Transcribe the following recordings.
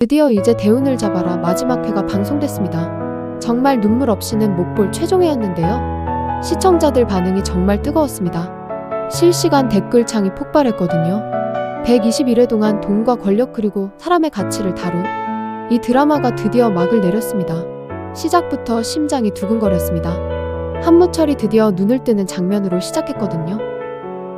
드디어 이제 대운을 잡아라 마지막 회가 방송됐습니다. 정말 눈물 없이는 못 볼 최종회였는데요. 시청자들 반응이 정말 뜨거웠습니다. 실시간 댓글창이 폭발했거든요. 121회 동안 돈과 권력 그리고 사람의 가치를 다룬 이 드라마가 드디어 막을 내렸습니다. 시작부터 심장이 두근거렸습니다. 한무철이 드디어 눈을 뜨는 장면으로 시작했거든요.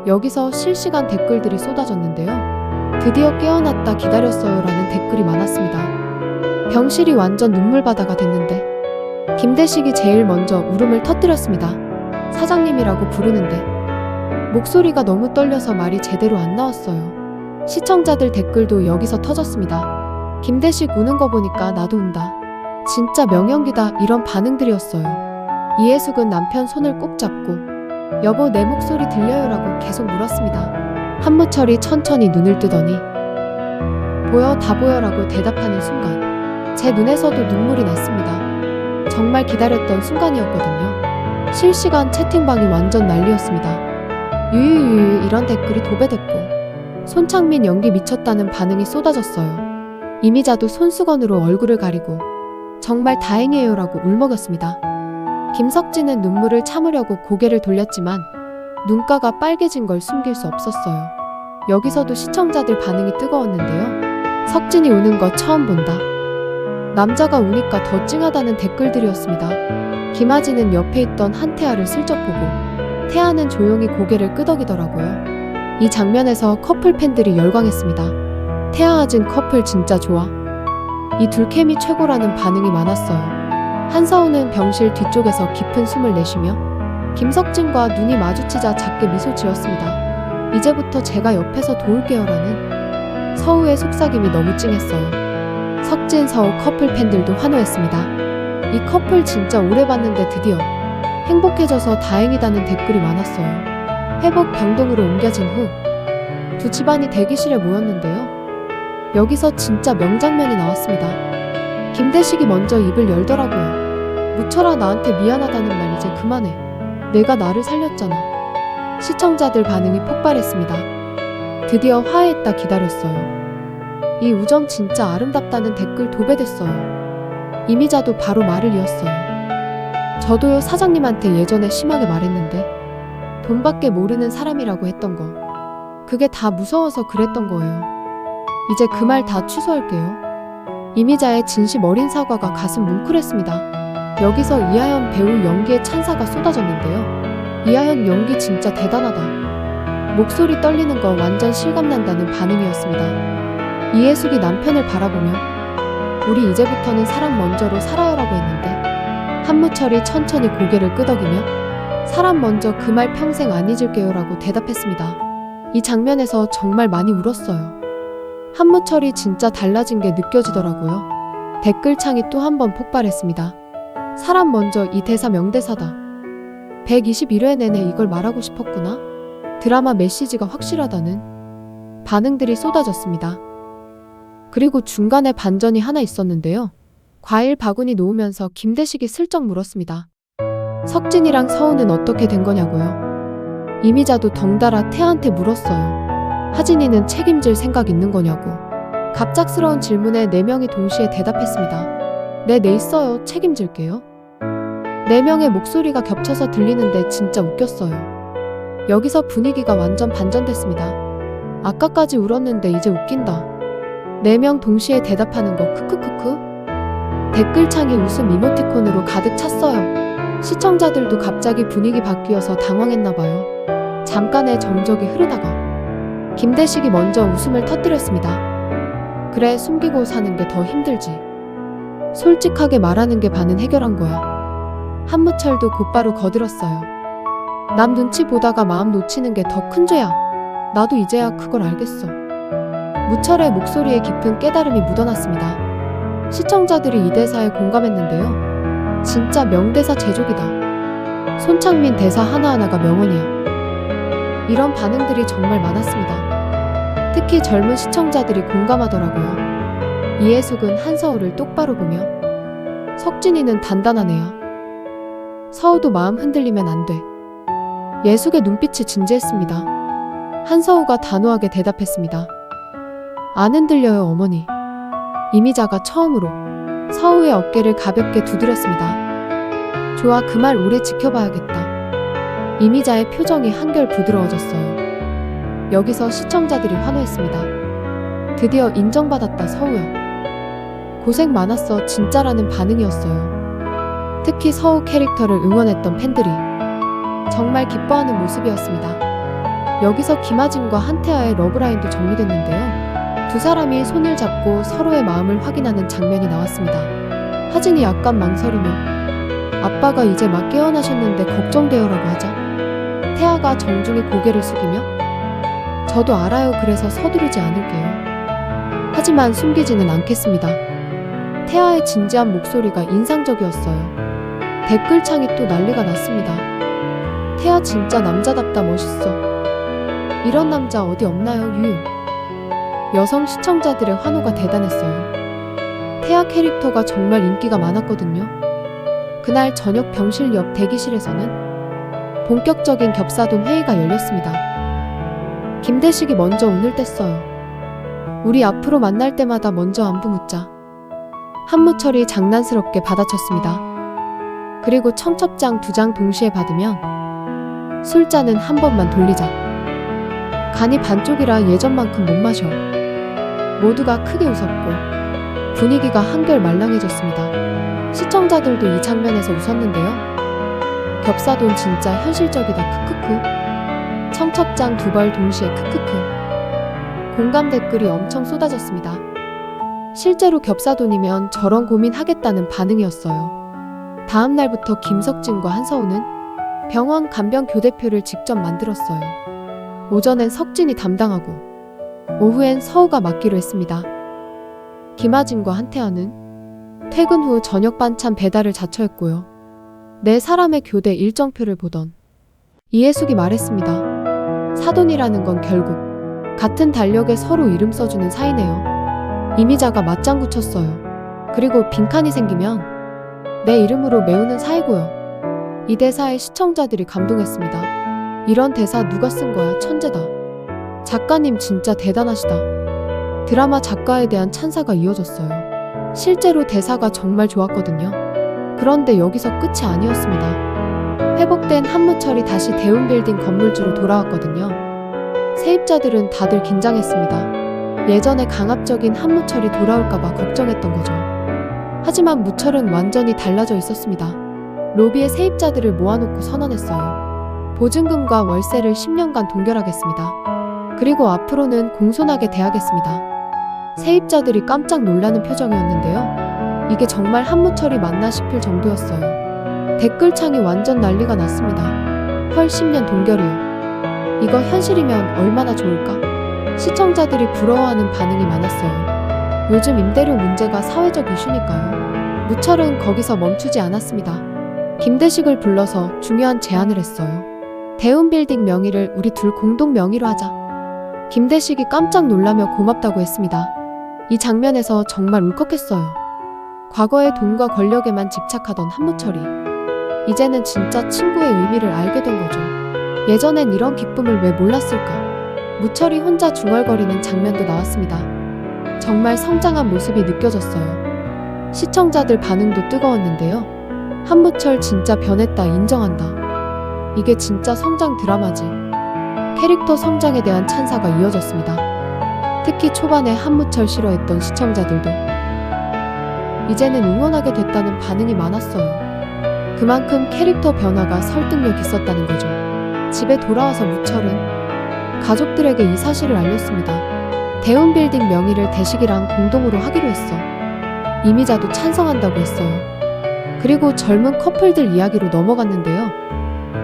여기서 실시간 댓글들이 쏟아졌는데요. 드디어 깨어났다 기다렸어요 라는 댓글이 많았습니다. 병실이 완전 눈물바다가 됐는데 김대식이 제일 먼저 울음을 터뜨렸습니다. 사장님이라고 부르는데 목소리가 너무 떨려서 말이 제대로 안 나왔어요. 시청자들 댓글도 여기서 터졌습니다. 김대식 우는 거 보니까 나도 운다. 진짜 명연기다 이런 반응들이었어요. 이해숙은 남편 손을 꼭 잡고 여보 내 목소리 들려요 라고 계속 물었습니다. 한무철이 천천히 눈을 뜨더니 보여 다 보여 라고 대답하는 순간 제 눈에서도 눈물이 났습니다. 정말 기다렸던 순간이었거든요. 실시간 채팅방이 완전 난리였습니다. 유유유유 이런 댓글이 도배됐고 손창민 연기 미쳤다는 반응이 쏟아졌어요. 이미자도 손수건으로 얼굴을 가리고 정말 다행이에요 라고 울먹였습니다. 김석진은 눈물을 참으려고 고개를 돌렸지만 눈가가 빨개진 걸 숨길 수 없었어요. 여기서도 시청자들 반응이 뜨거웠는데요. 석진이 우는 거 처음 본다. 남자가 우니까 더 찡하다는 댓글들이었습니다. 김아지는 옆에 있던 한태아를 슬쩍 보고 태아는 조용히 고개를 끄덕이더라고요. 이 장면에서 커플 팬들이 열광했습니다. 태아아진 커플 진짜 좋아. 이 둘 케미 최고라는 반응이 많았어요. 한서우는 병실 뒤쪽에서 깊은 숨을 내쉬며 김석진과 눈이 마주치자 작게 미소 지었습니다. 이제부터 제가 옆에서 도울게요 라는 서우의 속삭임이 너무 찡했어요. 석진, 서우 커플 팬들도 환호했습니다. 이 커플 진짜 오래 봤는데 드디어 행복해져서 다행이다는 댓글이 많았어요. 회복 병동으로 옮겨진 후 두 집안이 대기실에 모였는데요. 여기서 진짜 명장면이 나왔습니다. 김대식이 먼저 입을 열더라고요. 무철아 나한테 미안하다는 말 이제 그만해. 내가 나를 살렸잖아. 시청자들 반응이 폭발했습니다. 드디어 화해했다 기다렸어요. 이 우정 진짜 아름답다는 댓글 도배됐어요. 이미자도 바로 말을 이었어요. 저도요 사장님한테 예전에 심하게 말했는데 돈밖에 모르는 사람이라고 했던 거. 그게 다 무서워서 그랬던 거예요. 이제 그 말 다 취소할게요. 이미자의 진심 어린 사과가 가슴 뭉클했습니다. 여기서 이하연 배우 연기에 찬사가 쏟아졌는데요. 이하연 연기 진짜 대단하다. 목소리 떨리는 거 완전 실감난다는 반응이었습니다. 이해숙이 남편을 바라보며 우리 이제부터는 사람 먼저로 살아요라고 했는데 한무철이 천천히 고개를 끄덕이며 사람 먼저 그 말 평생 안 잊을게요 라고 대답했습니다. 이 장면에서 정말 많이 울었어요. 한무철이 진짜 달라진 게 느껴지더라고요. 댓글창이 또 한 번 폭발했습니다. 사람 먼저 이 대사 명대사다. 121회 내내 이걸 말하고 싶었구나. 드라마 메시지가 확실하다는 반응들이 쏟아졌습니다. 그리고 중간에 반전이 하나 있었는데요. 과일 바구니 놓으면서 김대식이 슬쩍 물었습니다. 석진이랑 서우는 어떻게 된 거냐고요. 이미자도 덩달아 태아한테 물었어요. 하진이는 책임질 생각 있는 거냐고. 갑작스러운 질문에 4명이 동시에 대답했습니다. 네 있어요. 책임질게요. 4명의 목소리가 겹쳐서 들리는데 진짜 웃겼어요. 여기서 분위기가 완전 반전됐습니다. 아까까지 울었는데 이제 웃긴다. 4명 동시에 대답하는 거 크크크크. 댓글창이 웃음 이모티콘으로 가득 찼어요. 시청자들도 갑자기 분위기 바뀌어서 당황했나봐요. 잠깐의 정적이 흐르다가 김대식이 먼저 웃음을 터뜨렸습니다. 그래 숨기고 사는 게 더 힘들지. 솔직하게 말하는 게 반은 해결한 거야. 한무철도 곧바로 거들었어요. 남 눈치 보다가 마음 놓치는 게 더 큰 죄야. 나도 이제야 그걸 알겠어. 무철의 목소리에 깊은 깨달음이 묻어났습니다. 시청자들이 이 대사에 공감했는데요. 진짜 명대사 제조기다. 손창민 대사 하나하나가 명언이야. 이런 반응들이 정말 많았습니다. 특히 젊은 시청자들이 공감하더라고요. 이해숙은 한서우를 똑바로 보며 석진이는 단단한 애야. 서우도 마음 흔들리면 안 돼. 예숙의 눈빛이 진지했습니다. 한서우가 단호하게 대답했습니다. 안 흔들려요 어머니. 이미자가 처음으로 서우의 어깨를 가볍게 두드렸습니다. 좋아, 그 말 오래 지켜봐야겠다. 이미자의 표정이 한결 부드러워졌어요. 여기서 시청자들이 환호했습니다. 드디어 인정받았다, 서우야. 고생 많았어, 진짜라는 반응이었어요. 특히 서우 캐릭터를 응원했던 팬들이 정말 기뻐하는 모습이었습니다. 여기서 김하진과 한태아의 러브라인도 정리됐는데요. 두 사람이 손을 잡고 서로의 마음을 확인하는 장면이 나왔습니다. 하진이 약간 망설이며 아빠가 이제 막 깨어나셨는데 걱정되어라고 하자 태아가 정중히 고개를 숙이며 저도 알아요. 그래서 서두르지 않을게요. 하지만 숨기지는 않겠습니다. 태아의 진지한 목소리가 인상적이었어요. 댓글창이 또 난리가 났습니다. 태아 진짜 남자답다, 멋있어. 이런 남자 어디 없나요, 유유. 여성 시청자들의 환호가 대단했어요. 태아 캐릭터가 정말 인기가 많았거든요. 그날 저녁 병실 옆 대기실에서는 본격적인 겹사돈 회의가 열렸습니다. 김대식이 먼저 운을 뗐어요. 우리 앞으로 만날 때마다 먼저 안부 묻자. 한무철이 장난스럽게 받아쳤습니다. 그리고 청첩장 2장 동시에 받으면 술잔은 한 번만 돌리자. 간이 반쪽이라 예전만큼 못 마셔. 모두가 크게 웃었고 분위기가 한결 말랑해졌습니다. 시청자들도 이 장면에서 웃었는데요. 겹사돈 진짜 현실적이다, 크크크. 청첩장 2벌 동시에 크크크. 공감 댓글이 엄청 쏟아졌습니다. 실제로 겹사돈이면 저런 고민하겠다는 반응이었어요. 다음 날부터 김석진과 한서우는 병원 간병 교대표를 직접 만들었어요. 오전엔 석진이 담당하고 오후엔 서우가 맡기로 했습니다. 김하진과 한태아는 퇴근 후 저녁 반찬 배달을 자처했고요. 네 사람의 교대 일정표를 보던 이해숙이 말했습니다. 사돈이라는 건 결국 같은 달력에 서로 이름 써주는 사이네요. 이미자가 맞장구 쳤어요. 그리고 빈칸이 생기면 내 이름으로 메우는 사이고요. 이 대사에 시청자들이 감동했습니다. 이런 대사 누가 쓴 거야, 천재다. 작가님 진짜 대단하시다. 드라마 작가에 대한 찬사가 이어졌어요. 실제로 대사가 정말 좋았거든요. 그런데 여기서 끝이 아니었습니다. 회복된 한무철이 다시 대운빌딩 건물주로 돌아왔거든요. 세입자들은 다들 긴장했습니다. 예전에 강압적인 한무철이 돌아올까봐 걱정했던 거죠. 하지만 무철은 완전히 달라져 있었습니다. 로비에 세입자들을 모아놓고 선언했어요. 보증금과 월세를 10년간 동결하겠습니다. 그리고 앞으로는 공손하게 대하겠습니다. 세입자들이 깜짝 놀라는 표정이었는데요. 이게 정말 한무철이 맞나 싶을 정도였어요. 댓글창이 완전 난리가 났습니다. 헐, 10년 동결이요. 이거 현실이면 얼마나 좋을까? 시청자들이 부러워하는 반응이 많았어요. 요즘 임대료 문제가 사회적 이슈니까요. 무철은 거기서 멈추지 않았습니다. 김대식을 불러서 중요한 제안을 했어요. 대운빌딩 명의를 우리 둘 공동 명의로 하자. 김대식이 깜짝 놀라며 고맙다고 했습니다. 이 장면에서 정말 울컥했어요. 과거의 돈과 권력에만 집착하던 한무철이 이제는 진짜 친구의 의미를 알게 된 거죠. 예전엔 이런 기쁨을 왜 몰랐을까? 무철이 혼자 중얼거리는 장면도 나왔습니다. 정말 성장한 모습이 느껴졌어요. 시청자들 반응도 뜨거웠는데요. 한무철 진짜 변했다, 인정한다. 이게 진짜 성장 드라마지. 캐릭터 성장에 대한 찬사가 이어졌습니다. 특히 초반에 한무철 싫어했던 시청자들도 이제는 응원하게 됐다는 반응이 많았어요. 그만큼 캐릭터 변화가 설득력 있었다는 거죠. 집에 돌아와서 무철은 가족들에게 이 사실을 알렸습니다. 대운빌딩 명의를 대식이랑 공동으로 하기로 했어. 이미자도 찬성한다고 했어요. 그리고 젊은 커플들 이야기로 넘어갔는데요.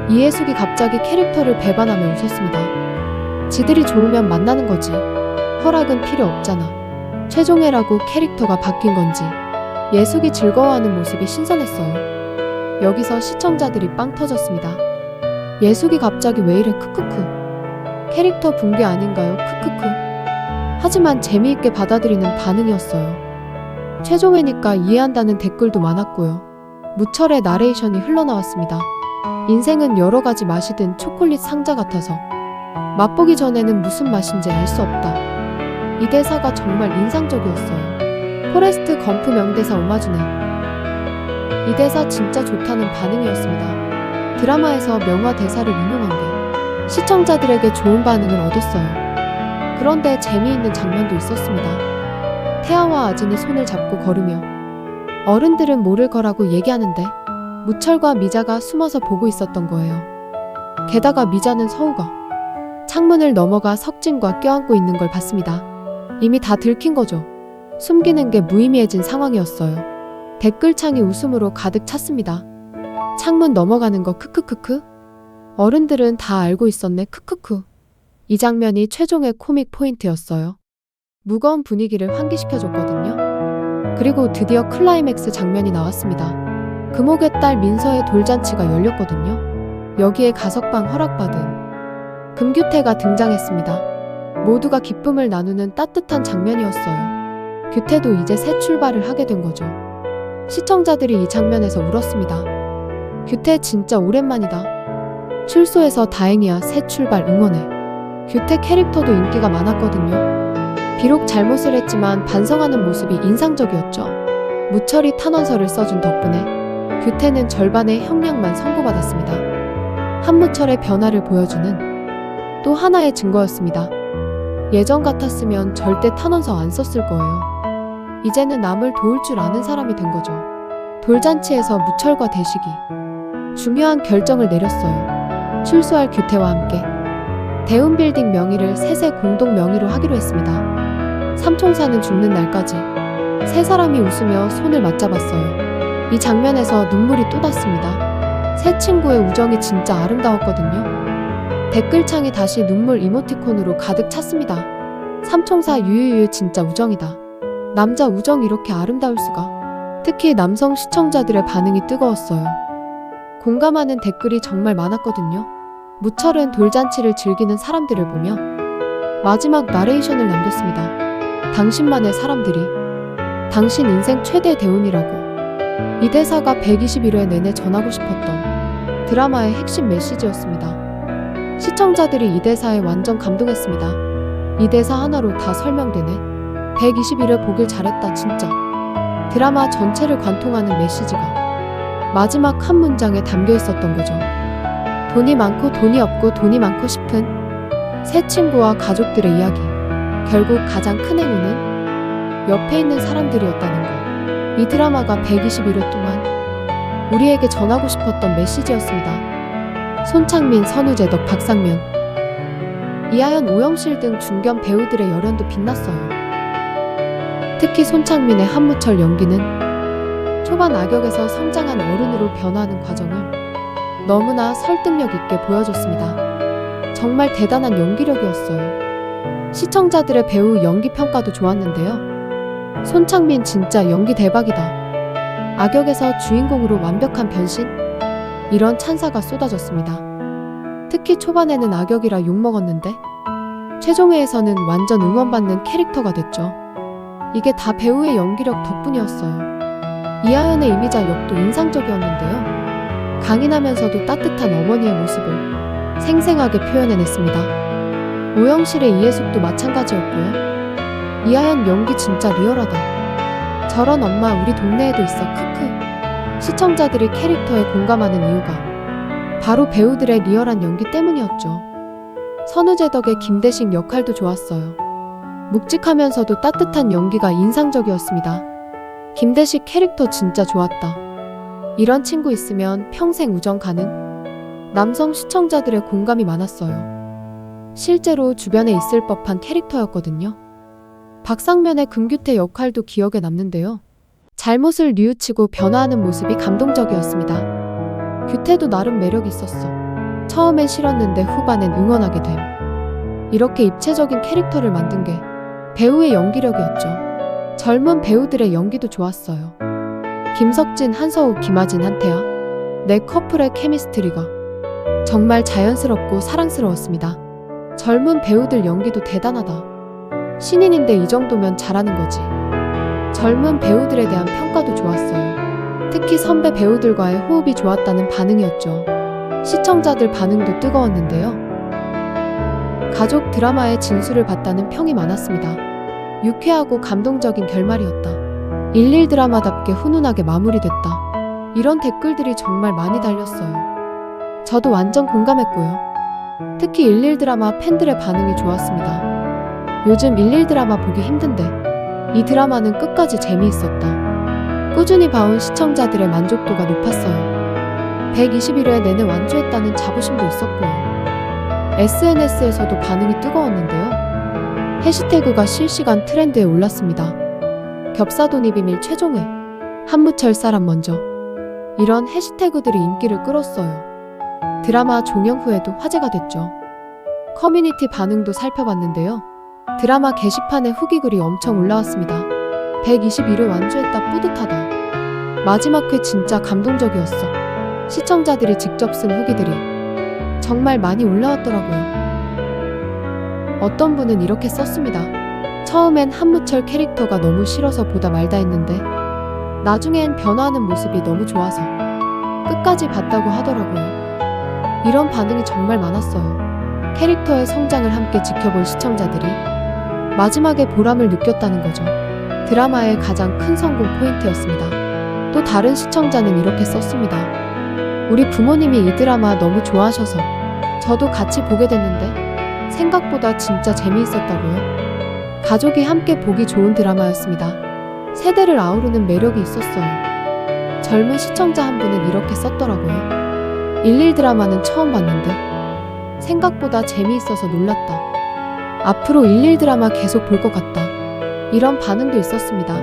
이해숙이 갑자기 캐릭터를 배반하며 웃었습니다. 지들이 좋으면 만나는 거지. 허락은 필요 없잖아. 최종애라고 캐릭터가 바뀐 건지 예숙이 즐거워하는 모습이 신선했어요. 여기서 시청자들이 빵 터졌습니다. 예숙이 갑자기 왜 이래, 크크크. 캐릭터 붕괴 아닌가요, 크크크. 하지만 재미있게 받아들이는 반응이었어요. 최종애니까 이해한다는 댓글도 많았고요. 무철의 나레이션이 흘러나왔습니다. 인생은 여러 가지 맛이 든 초콜릿 상자 같아서 맛보기 전에는 무슨 맛인지 알 수 없다. 이 대사가 정말 인상적이었어요. 포레스트 검프 명대사 오마주네. 이 대사 진짜 좋다는 반응이었습니다. 드라마에서 명화 대사를 인용한 게 시청자들에게 좋은 반응을 얻었어요. 그런데 재미있는 장면도 있었습니다. 태아와 아진이 손을 잡고 걸으며 어른들은 모를 거라고 얘기하는데 무철과 미자가 숨어서 보고 있었던 거예요. 게다가 미자는 서우가 창문을 넘어가 석진과 껴안고 있는 걸 봤습니다. 이미 다 들킨 거죠. 숨기는 게 무의미해진 상황이었어요. 댓글창이 웃음으로 가득 찼습니다. 창문 넘어가는 거 크크크크. 어른들은 다 알고 있었네 크크크. 이 장면이 최종의 코믹 포인트였어요. 무거운 분위기를 환기시켜줬거든요. 그리고 드디어 클라이맥스 장면이 나왔습니다. 금옥의 딸 민서의 돌잔치가 열렸거든요. 여기에 가석방 허락받은 금규태가 등장했습니다. 모두가 기쁨을 나누는 따뜻한 장면이었어요. 규태도 이제 새 출발을 하게 된 거죠. 시청자들이 이 장면에서 울었습니다. 규태 진짜 오랜만이다. 출소해서 다행이야. 새 출발 응원해. 규태 캐릭터도 인기가 많았거든요. 비록 잘못을 했지만 반성하는 모습이 인상적이었죠. 무철이 탄원서를 써준 덕분에 규태는 절반의 형량만 선고받았습니다. 한무철의 변화를 보여주는 또 하나의 증거였습니다. 예전 같았으면 절대 탄원서 안 썼을 거예요. 이제는 남을 도울 줄 아는 사람이 된 거죠. 돌잔치에서 무철과 대식이 중요한 결정을 내렸어요. 출소할 규태와 함께 대운빌딩 명의를 셋의 공동 명의로 하기로 했습니다. 삼총사는 죽는 날까지 세 사람이 웃으며 손을 맞잡았어요. 이 장면에서 눈물이 또 났습니다. 세 친구의 우정이 진짜 아름다웠거든요. 댓글창이 다시 눈물 이모티콘으로 가득 찼습니다. 삼총사 유유유 진짜 우정이다. 남자 우정 이렇게 아름다울 수가. 특히 남성 시청자들의 반응이 뜨거웠어요. 공감하는 댓글이 정말 많았거든요. 무철은 돌잔치를 즐기는 사람들을 보며 마지막 나레이션을 남겼습니다. 당신만의 사람들이 당신 인생 최대 대운이라고. 이 대사가 121회 내내 전하고 싶었던 드라마의 핵심 메시지였습니다. 시청자들이 이 대사에 완전 감동했습니다. 이 대사 하나로 다 설명되네. 121회 보길 잘했다 진짜. 드라마 전체를 관통하는 메시지가 마지막 한 문장에 담겨 있었던 거죠. 돈이 많고 돈이 없고 돈이 많고 싶은 세 친구와 가족들의 이야기. 결국 가장 큰 행운은 옆에 있는 사람들이었다는 거. 이 드라마가 121회 동안 우리에게 전하고 싶었던 메시지였습니다. 손창민, 선우재덕, 박상면, 이하연, 오영실 등 중견 배우들의 열연도 빛났어요. 특히 손창민의 한무철 연기는 초반 악역에서 성장한 어른으로 변화하는 과정을 너무나 설득력 있게 보여줬습니다. 정말 대단한 연기력이었어요. 시청자들의 배우 연기 평가도 좋았는데요. 손창민 진짜 연기 대박이다. 악역에서 주인공으로 완벽한 변신? 이런 찬사가 쏟아졌습니다. 특히 초반에는 악역이라 욕먹었는데 최종회에서는 완전 응원받는 캐릭터가 됐죠. 이게 다 배우의 연기력 덕분이었어요. 이하연의 이미자 역도 인상적이었는데요. 강인하면서도 따뜻한 어머니의 모습을 생생하게 표현해냈습니다. 오영실의 이해숙도 마찬가지였고요. 이하연 연기 진짜 리얼하다. 저런 엄마 우리 동네에도 있어 크크. 시청자들이 캐릭터에 공감하는 이유가 바로 배우들의 리얼한 연기 때문이었죠. 선우재덕의 김대식 역할도 좋았어요. 묵직하면서도 따뜻한 연기가 인상적이었습니다. 김대식 캐릭터 진짜 좋았다. 이런 친구 있으면 평생 우정 가능? 남성 시청자들의 공감이 많았어요. 실제로 주변에 있을 법한 캐릭터였거든요. 박상면의 금규태 역할도 기억에 남는데요. 잘못을 뉘우치고 변화하는 모습이 감동적이었습니다. 규태도 나름 매력이 있었어. 처음엔 싫었는데 후반엔 응원하게 됨. 이렇게 입체적인 캐릭터를 만든 게 배우의 연기력이었죠. 젊은 배우들의 연기도 좋았어요. 김석진, 한서우, 김아진, 한태아. 네 커플의 케미스트리가 정말 자연스럽고 사랑스러웠습니다. 젊은 배우들 연기도 대단하다. 신인인데 이 정도면 잘하는 거지. 젊은 배우들에 대한 평가도 좋았어요. 특히 선배 배우들과의 호흡이 좋았다는 반응이었죠. 시청자들 반응도 뜨거웠는데요. 가족 드라마의 진수를 봤다는 평이 많았습니다. 유쾌하고 감동적인 결말이었다. 11 드라마답게 훈훈하게 마무리됐다. 이런 댓글들이 정말 많이 달렸어요. 저도 완전 공감했고요. 특히 11 드라마 팬들의 반응이 좋았습니다. 요즘 11 드라마 보기 힘든데 이 드라마는 끝까지 재미있었다. 꾸준히 봐온 시청자들의 만족도가 높았어요. 121회 내내 완주했다는 자부심도 있었고요. SNS에서도 반응이 뜨거웠는데요. 해시태그가 실시간 트렌드에 올랐습니다. 겹사돈이 비밀 최종회, 한무철 사람 먼저. 이런 해시태그들이 인기를 끌었어요. 드라마 종영 후에도 화제가 됐죠. 커뮤니티 반응도 살펴봤는데요. 드라마 게시판에 후기글이 엄청 올라왔습니다. 121회 완주했다, 뿌듯하다. 마지막 회 진짜 감동적이었어. 시청자들이 직접 쓴 후기들이 정말 많이 올라왔더라고요. 어떤 분은 이렇게 썼습니다. 처음엔 한무철 캐릭터가 너무 싫어서 보다 말다 했는데 나중엔 변화하는 모습이 너무 좋아서 끝까지 봤다고 하더라고요. 이런 반응이 정말 많았어요. 캐릭터의 성장을 함께 지켜본 시청자들이 마지막에 보람을 느꼈다는 거죠. 드라마의 가장 큰 성공 포인트였습니다. 또 다른 시청자는 이렇게 썼습니다. 우리 부모님이 이 드라마 너무 좋아하셔서 저도 같이 보게 됐는데 생각보다 진짜 재미있었다고요. 가족이 함께 보기 좋은 드라마였습니다. 세대를 아우르는 매력이 있었어요. 젊은 시청자 한 분은 이렇게 썼더라고요. 11 드라마는 처음 봤는데 생각보다 재미있어서 놀랐다. 앞으로 11 드라마 계속 볼 것 같다. 이런 반응도 있었습니다.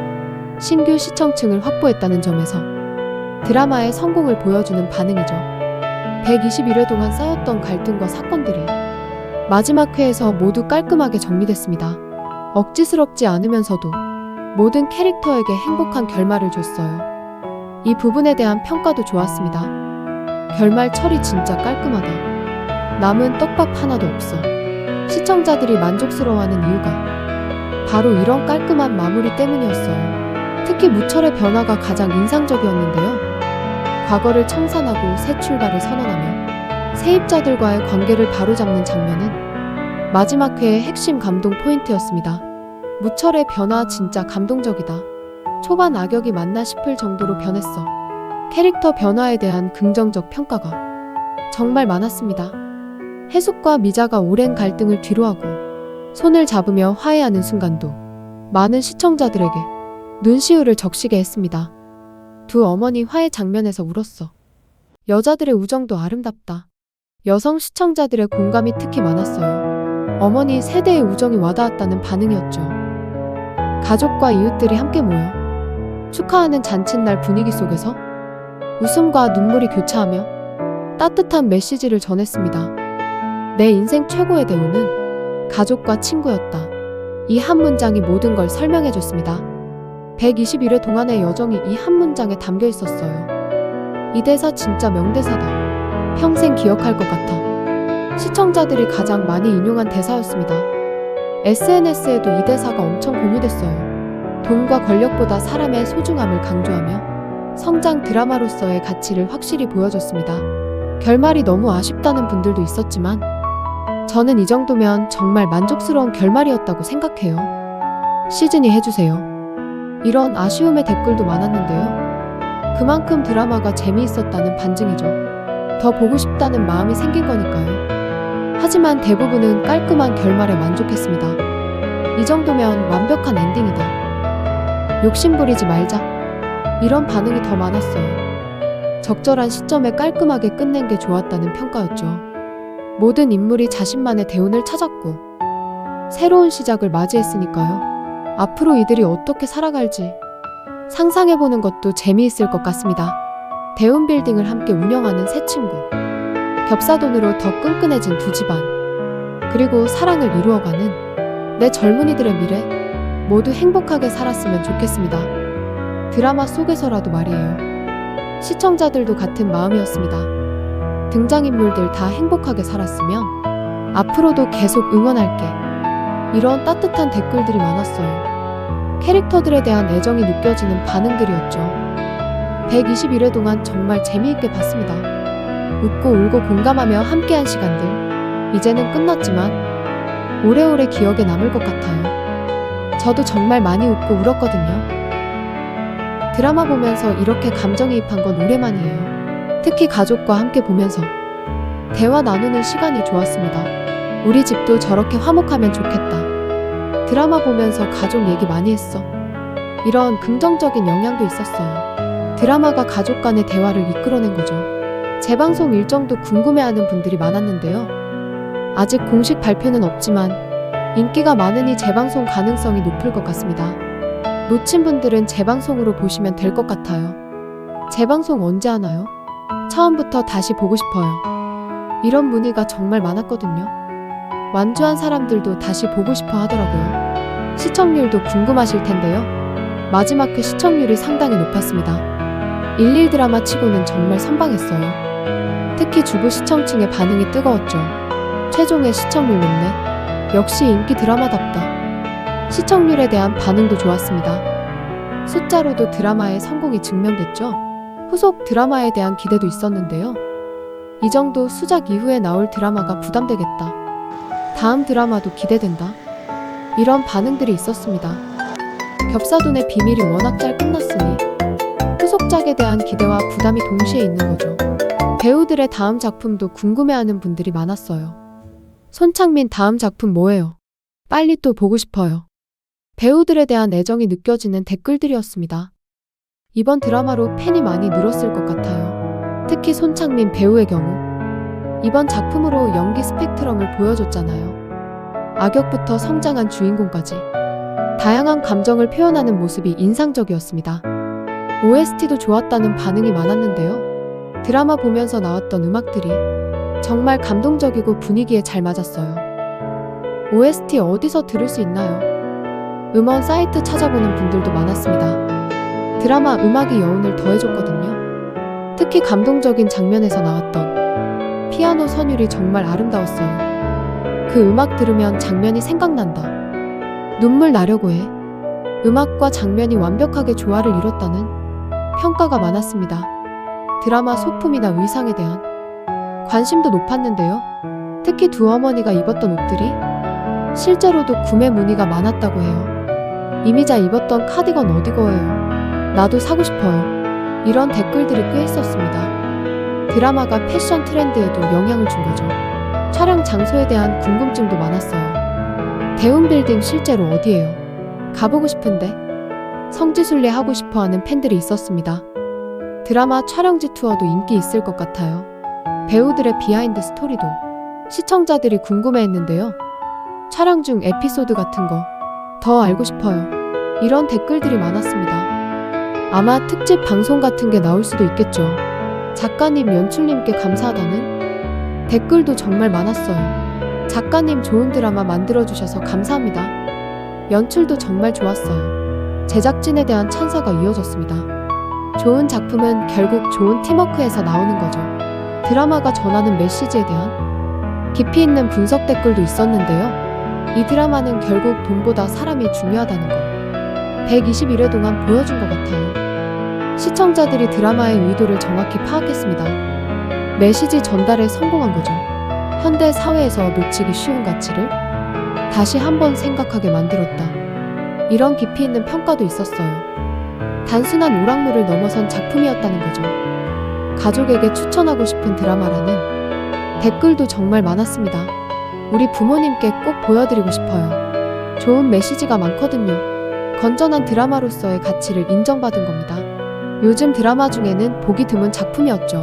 신규 시청층을 확보했다는 점에서 드라마의 성공을 보여주는 반응이죠. 121회 동안 쌓였던 갈등과 사건들이 마지막 회에서 모두 깔끔하게 정리됐습니다. 억지스럽지 않으면서도 모든 캐릭터에게 행복한 결말을 줬어요. 이 부분에 대한 평가도 좋았습니다. 결말 처리 진짜 깔끔하다. 남은 떡밥 하나도 없어. 시청자들이 만족스러워하는 이유가 바로 이런 깔끔한 마무리 때문이었어요. 특히 무철의 변화가 가장 인상적이었는데요. 과거를 청산하고 새 출발을 선언하며 세입자들과의 관계를 바로잡는 장면은 마지막 회의 핵심 감동 포인트였습니다. 무철의 변화 진짜 감동적이다. 초반 악역이 맞나 싶을 정도로 변했어. 캐릭터 변화에 대한 긍정적 평가가 정말 많았습니다. 해숙과 미자가 오랜 갈등을 뒤로하고 손을 잡으며 화해하는 순간도 많은 시청자들에게 눈시울을 적시게 했습니다. 두 어머니 화해 장면에서 울었어. 여자들의 우정도 아름답다. 여성 시청자들의 공감이 특히 많았어요. 어머니 세대의 우정이 와닿았다는 반응이었죠. 가족과 이웃들이 함께 모여 축하하는 잔칫날 분위기 속에서 웃음과 눈물이 교차하며 따뜻한 메시지를 전했습니다. 내 인생 최고의 대우는 가족과 친구였다. 이 한 문장이 모든 걸 설명해줬습니다. 121회 동안의 여정이 이 한 문장에 담겨 있었어요. 이 대사 진짜 명대사다. 평생 기억할 것 같아. 시청자들이 가장 많이 인용한 대사였습니다. SNS에도 이 대사가 엄청 공유됐어요. 돈과 권력보다 사람의 소중함을 강조하며 성장 드라마로서의 가치를 확실히 보여줬습니다. 결말이 너무 아쉽다는 분들도 있었지만 저는 이 정도면 정말 만족스러운 결말이었다고 생각해요. 시즌이 해주세요. 이런 아쉬움의 댓글도 많았는데요. 그만큼 드라마가 재미있었다는 반증이죠. 더 보고 싶다는 마음이 생긴 거니까요. 하지만 대부분은 깔끔한 결말에 만족했습니다. 이 정도면 완벽한 엔딩이다. 욕심부리지 말자. 이런 반응이 더 많았어요. 적절한 시점에 깔끔하게 끝낸 게 좋았다는 평가였죠. 모든 인물이 자신만의 대운을 찾았고 새로운 시작을 맞이했으니까요. 앞으로 이들이 어떻게 살아갈지 상상해보는 것도 재미있을 것 같습니다. 대운 빌딩을 함께 운영하는 새 친구, 겹사돈으로 더 끈끈해진 두 집안, 그리고 사랑을 이루어가는 내 젊은이들의 미래 모두 행복하게 살았으면 좋겠습니다. 드라마 속에서라도 말이에요. 시청자들도 같은 마음이었습니다. 등장인물들 다 행복하게 살았으면 앞으로도 계속 응원할게. 이런 따뜻한 댓글들이 많았어요. 캐릭터들에 대한 애정이 느껴지는 반응들이었죠. 121회 동안 정말 재미있게 봤습니다. 웃고 울고 공감하며 함께한 시간들 이제는 끝났지만 오래오래 기억에 남을 것 같아요. 저도 정말 많이 웃고 울었거든요. 드라마 보면서 이렇게 감정이입한 건 오랜만이에요. 특히 가족과 함께 보면서 대화 나누는 시간이 좋았습니다. 우리 집도 저렇게 화목하면 좋겠다. 드라마 보면서 가족 얘기 많이 했어. 이런 긍정적인 영향도 있었어요. 드라마가 가족 간의 대화를 이끌어낸 거죠. 재방송 일정도 궁금해하는 분들이 많았는데요. 아직 공식 발표는 없지만 인기가 많으니 재방송 가능성이 높을 것 같습니다. 놓친 분들은 재방송으로 보시면 될 것 같아요. 재방송 언제 하나요? 처음부터 다시 보고 싶어요. 이런 문의가 정말 많았거든요. 완주한 사람들도 다시 보고 싶어 하더라고요. 시청률도 궁금하실 텐데요. 마지막 회 시청률이 상당히 높았습니다. 11 드라마 치고는 정말 선방했어요. 특히 주부 시청층의 반응이 뜨거웠죠. 최종의 시청률 높네. 역시 인기 드라마답다. 시청률에 대한 반응도 좋았습니다. 숫자로도 드라마의 성공이 증명됐죠. 후속 드라마에 대한 기대도 있었는데요. 이 정도 수작 이후에 나올 드라마가 부담되겠다. 다음 드라마도 기대된다. 이런 반응들이 있었습니다. 겹사돈의 비밀이 워낙 잘 끝났으니 후속작에 대한 기대와 부담이 동시에 있는 거죠. 배우들의 다음 작품도 궁금해하는 분들이 많았어요. 손창민 다음 작품 뭐예요? 빨리 또 보고 싶어요. 배우들에 대한 애정이 느껴지는 댓글들이었습니다. 이번 드라마로 팬이 많이 늘었을 것 같아요. 특히 손창민 배우의 경우 이번 작품으로 연기 스펙트럼을 보여줬잖아요. 악역부터 성장한 주인공까지 다양한 감정을 표현하는 모습이 인상적이었습니다. OST도 좋았다는 반응이 많았는데요. 드라마 보면서 나왔던 음악들이 정말 감동적이고 분위기에 잘 맞았어요. OST 어디서 들을 수 있나요? 음원 사이트 찾아보는 분들도 많았습니다. 드라마 음악이 여운을 더해줬거든요. 특히 감동적인 장면에서 나왔던 피아노 선율이 정말 아름다웠어요. 그 음악 들으면 장면이 생각난다. 눈물 나려고 해. 음악과 장면이 완벽하게 조화를 이뤘다는 평가가 많았습니다. 드라마 소품이나 의상에 대한 관심도 높았는데요. 특히 두 어머니가 입었던 옷들이 실제로도 구매 문의가 많았다고 해요. 이미자 입었던 카디건 어디 거예요? 나도 사고 싶어요. 이런 댓글들이 꽤 있었습니다. 드라마가 패션 트렌드에도 영향을 준 거죠. 촬영 장소에 대한 궁금증도 많았어요. 대운빌딩 실제로 어디예요? 가보고 싶은데 성지순례 하고 싶어하는 팬들이 있었습니다. 드라마 촬영지 투어도 인기 있을 것 같아요. 배우들의 비하인드 스토리도 시청자들이 궁금해했는데요. 촬영 중 에피소드 같은 거 더 알고 싶어요. 이런 댓글들이 많았습니다. 아마 특집 방송 같은 게 나올 수도 있겠죠. 작가님, 연출님께 감사하다는 댓글도 정말 많았어요. 작가님 좋은 드라마 만들어주셔서 감사합니다. 연출도 정말 좋았어요. 제작진에 대한 찬사가 이어졌습니다. 좋은 작품은 결국 좋은 팀워크에서 나오는 거죠. 드라마가 전하는 메시지에 대한 깊이 있는 분석 댓글도 있었는데요. 이 드라마는 결국 돈보다 사람이 중요하다는 거 121회 동안 보여준 것 같아요. 시청자들이 드라마의 의도를 정확히 파악했습니다. 메시지 전달에 성공한 거죠. 현대 사회에서 놓치기 쉬운 가치를 다시 한번 생각하게 만들었다. 이런 깊이 있는 평가도 있었어요. 단순한 오락물을 넘어선 작품이었다는 거죠. 가족에게 추천하고 싶은 드라마라는 댓글도 정말 많았습니다. 우리 부모님께 꼭 보여드리고 싶어요. 좋은 메시지가 많거든요. 건전한 드라마로서의 가치를 인정받은 겁니다. 요즘 드라마 중에는 보기 드문 작품이었죠.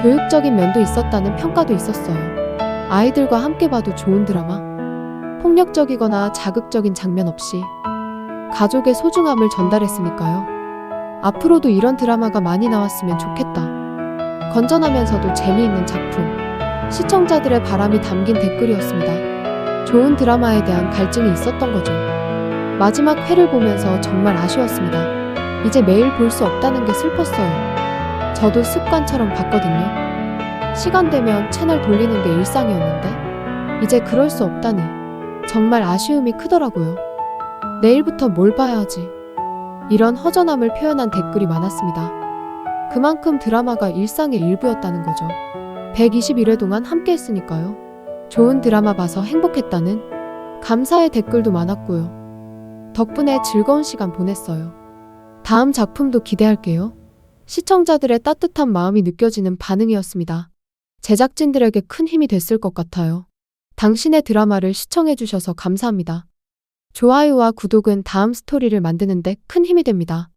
교육적인 면도 있었다는 평가도 있었어요. 아이들과 함께 봐도 좋은 드라마. 폭력적이거나 자극적인 장면 없이 가족의 소중함을 전달했으니까요. 앞으로도 이런 드라마가 많이 나왔으면 좋겠다. 건전하면서도 재미있는 작품. 시청자들의 바람이 담긴 댓글이었습니다. 좋은 드라마에 대한 갈증이 있었던 거죠. 마지막 회를 보면서 정말 아쉬웠습니다. 이제 매일 볼 수 없다는 게 슬펐어요. 저도 습관처럼 봤거든요. 시간 되면 채널 돌리는 게 일상이었는데 이제 그럴 수 없다니 정말 아쉬움이 크더라고요. 내일부터 뭘 봐야 하지? 이런 허전함을 표현한 댓글이 많았습니다. 그만큼 드라마가 일상의 일부였다는 거죠. 121회 동안 함께 했으니까요. 좋은 드라마 봐서 행복했다는 감사의 댓글도 많았고요. 덕분에 즐거운 시간 보냈어요. 다음 작품도 기대할게요. 시청자들의 따뜻한 마음이 느껴지는 반응이었습니다. 제작진들에게 큰 힘이 됐을 것 같아요. 당신의 드라마를 시청해주셔서 감사합니다. 좋아요와 구독은 다음 스토리를 만드는데 큰 힘이 됩니다.